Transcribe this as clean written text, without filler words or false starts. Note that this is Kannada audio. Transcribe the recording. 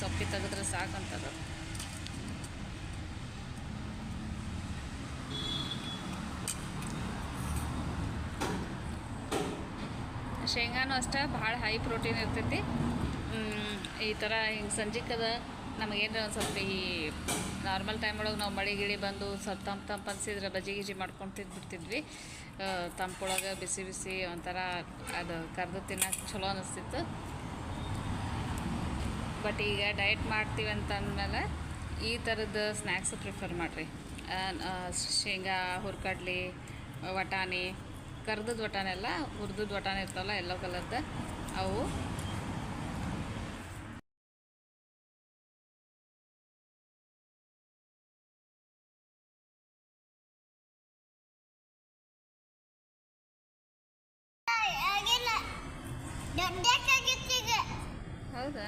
ಸೊಪ್ಪಿ ತೆಗೆದ್ರೆ ಸಾಕಂತದ. ಶೇಂಗಾನು ಅಷ್ಟೇ ಭಾಳ ಹೈ ಪ್ರೋಟೀನ್ ಇರ್ತೈತಿ. ಈ ಥರ ಹಿಂಗೆ ಸಂಜಿಕದ ನಮಗೇನು ಒಂದು ಸ್ವಲ್ಪ ಈ ನಾರ್ಮಲ್ ಟೈಮ್ ಒಳಗೆ ನಾವು ಮಳೆ ಗಿಳಿ ಬಂದು ಸ್ವಲ್ಪ ತಂಪು ಅನಿಸಿದ್ರೆ ಬಜ್ಜಿ ಗಿಜಿ ಮಾಡ್ಕೊಂಡು ತಿಂದ್ಬಿಡ್ತಿದ್ವಿ. ತಂಪೊಳಗೆ ಬಿಸಿ ಬಿಸಿ ಒಂಥರ ಅದು ಕರೆದು ತಿನ್ನೋಕೆ ಚಲೋ ಅನ್ನಿಸ್ತಿತ್ತು. ಬಟ್ ಈಗ ಡಯಟ್ ಮಾಡ್ತೀವಿ ಅಂತಂದಮೇಲೆ ಈ ಥರದ್ದು ಸ್ನ್ಯಾಕ್ಸ್ ಪ್ರಿಫರ್ ಮಾಡಿರಿ. ಶೇಂಗಾ, ಹುರ್ಕಡ್ಲಿ, ವಟಾಣಿ, ಕರ್ದದ್ದು ವಟಾಣಿ ಎಲ್ಲ ಹುರಿದದ್ದು ವಟಾಣಿ ಇರ್ತಾವಲ್ಲ ಎಲ್ಲೋ ಕಲರ್ದು, ಅವು ಹೌದಾ.